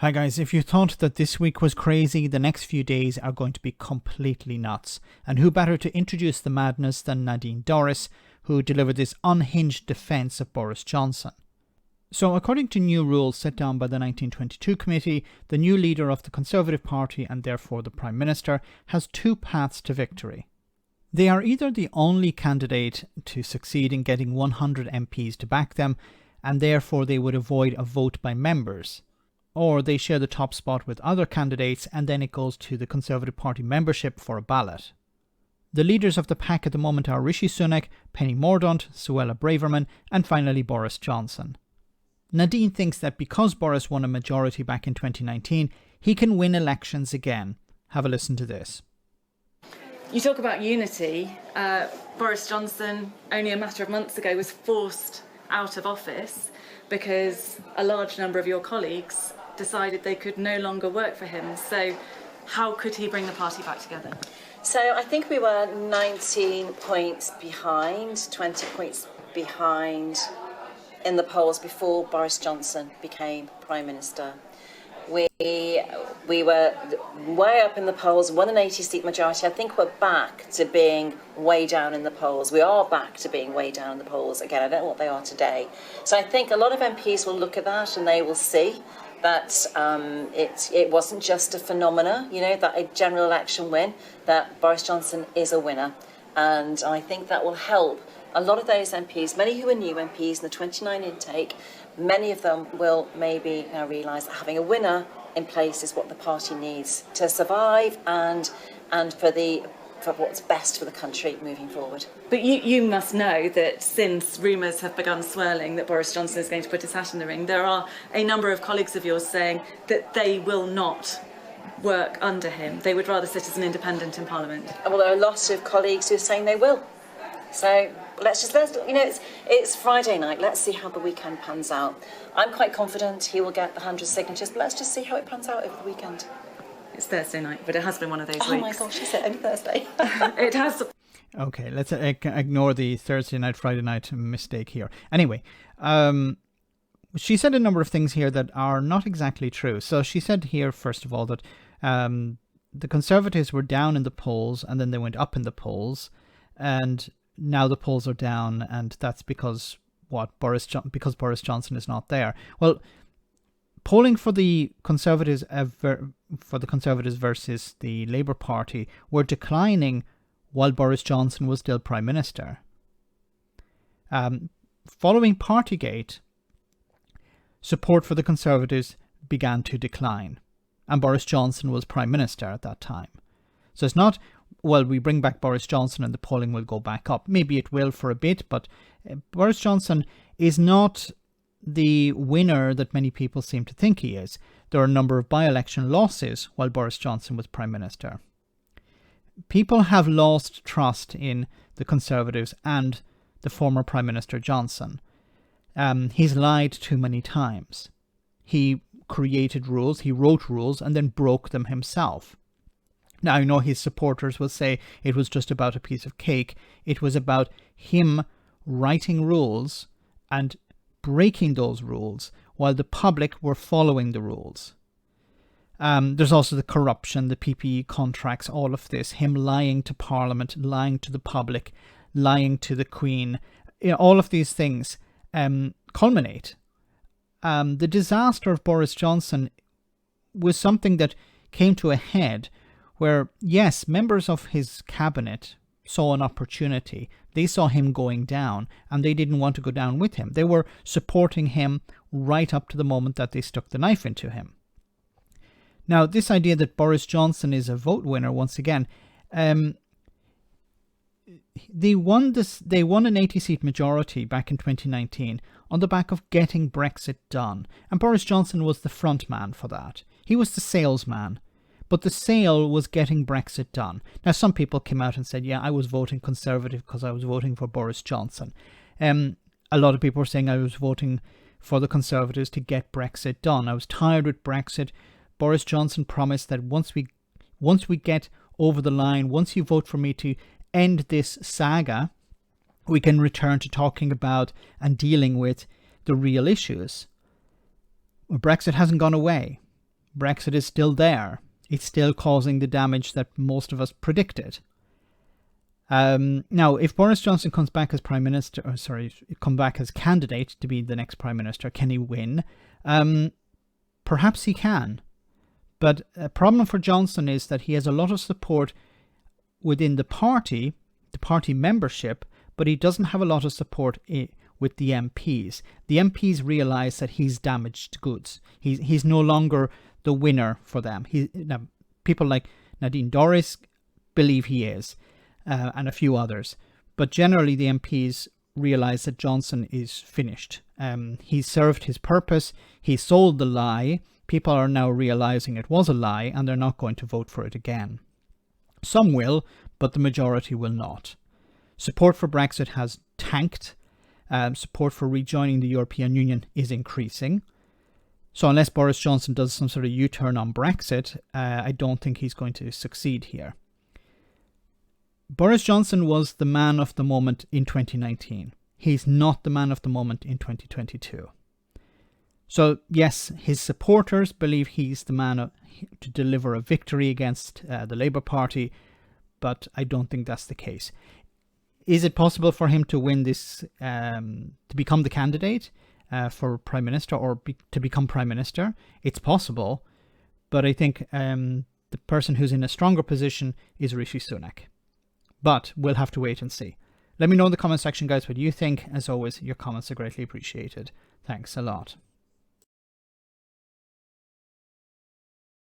Hi guys, if you thought that this week was crazy, the next few days are going to be completely nuts. And who better to introduce the madness than Nadine Dorries, who delivered this unhinged defence of Boris Johnson. So according to new rules set down by the 1922 committee, the new leader of the Conservative Party, and therefore the Prime Minister, has two paths to victory. They are either the only candidate to succeed in getting 100 MPs to back them, and therefore they would avoid a vote by members, or they share the top spot with other candidates and then it goes to the Conservative Party membership for a ballot. The leaders of the pack at the moment are Rishi Sunak, Penny Mordaunt, Suella Braverman and finally Boris Johnson. Nadine thinks that because Boris won a majority back in 2019, he can win elections again. Have a listen to this. You talk about unity. Boris Johnson, only a matter of months ago, was forced out of office because a large number of your colleagues decided they could no longer work for him. So how could he bring the party back together? So I think we were 19 points behind, 20 points behind in the polls before Boris Johnson became Prime Minister. We were way up in the polls, won an 80-seat majority. I think we're back to being way down in the polls. We are back to being way down in the polls. Again, I don't know what they are today. So I think a lot of MPs will look at that and they will see that it wasn't just a phenomena, that a general election win, that Boris Johnson is a winner. And I think that will help a lot of those MPs, many who are new MPs in the 29 intake, many of them will maybe now realise that having a winner in place is what the party needs to survive and for what's best for the country moving forward. But you must know that since rumours have begun swirling that Boris Johnson is going to put his hat in the ring, there are a number of colleagues of yours saying that they will not work under him. They would rather sit as an independent in Parliament. Well, there are lots of colleagues who are saying they will. So it's Friday night. Let's see how the weekend pans out. I'm quite confident he will get the 100 signatures, but let's just see how it pans out over the weekend. It's Thursday night, but it has been one of those weeks. Oh my gosh, is it only Thursday? It has. Okay, let's ignore the Thursday night, Friday night mistake here. Anyway, she said a number of things here that are not exactly true. So she said here, first of all, that the Conservatives were down in the polls and then they went up in the polls, and now the polls are down, and that's because because Boris Johnson is not there. Well, polling for the Conservatives versus the Labour Party were declining while Boris Johnson was still Prime Minister. Following Partygate, support for the Conservatives began to decline, and Boris Johnson was Prime Minister at that time. So it's not, well, we bring back Boris Johnson and the polling will go back up. Maybe it will for a bit, but Boris Johnson is not the winner that many people seem to think he is. There are a number of by-election losses while Boris Johnson was Prime Minister. People have lost trust in the Conservatives and the former Prime Minister Johnson. He's lied too many times. He created rules, he wrote rules, and then broke them himself. Now, I know his supporters will say it was just about a piece of cake. It was about him writing rules and breaking those rules while the public were following the rules. There's also the corruption, the PPE contracts, all of this, him lying to Parliament, lying to the public, lying to the Queen. All of these things culminate. The disaster of Boris Johnson was something that came to a head where, yes, members of his cabinet saw an opportunity. They saw him going down and they didn't want to go down with him. They were supporting him right up to the moment that they stuck the knife into him. Now, this idea that Boris Johnson is a vote winner, once again, they won an 80-seat majority back in 2019 on the back of getting Brexit done. And Boris Johnson was the front man for that. He was the salesman. But the sale was getting Brexit done. Now, some people came out and said, yeah, I was voting Conservative because I was voting for Boris Johnson. A lot of people were saying I was voting for the Conservatives to get Brexit done. I was tired with Brexit. Boris Johnson promised that once we get over the line, once you vote for me to end this saga, we can return to talking about and dealing with the real issues. Brexit hasn't gone away. Brexit is still there. It's still causing the damage that most of us predicted. Now, if Boris Johnson comes back as Prime Minister, come back as candidate to be the next Prime Minister, can he win? Perhaps he can. But a problem for Johnson is that he has a lot of support within the party membership, but he doesn't have a lot of support with the MPs. The MPs realise that he's damaged goods. He's no longer the winner for them. Now, people like Nadine Dorries believe he is, and a few others. But generally the MPs realise that Johnson is finished. He served his purpose. He sold the lie. People are now realising it was a lie, and they're not going to vote for it again. Some will, but the majority will not. Support for Brexit has tanked. Support for rejoining the European Union is increasing. So unless Boris Johnson does some sort of U-turn on Brexit, I don't think he's going to succeed here. Boris Johnson was the man of the moment in 2019. He's not the man of the moment in 2022. So yes, his supporters believe he's the man to deliver a victory against the Labour Party, but I don't think that's the case. Is it possible for him to win this, to become the candidate for Prime Minister, or to become Prime Minister? It's possible, but I think the person who's in a stronger position is Rishi Sunak. But we'll have to wait and see. Let me know in the comment section, guys, what you think. As always, your comments are greatly appreciated. Thanks a lot.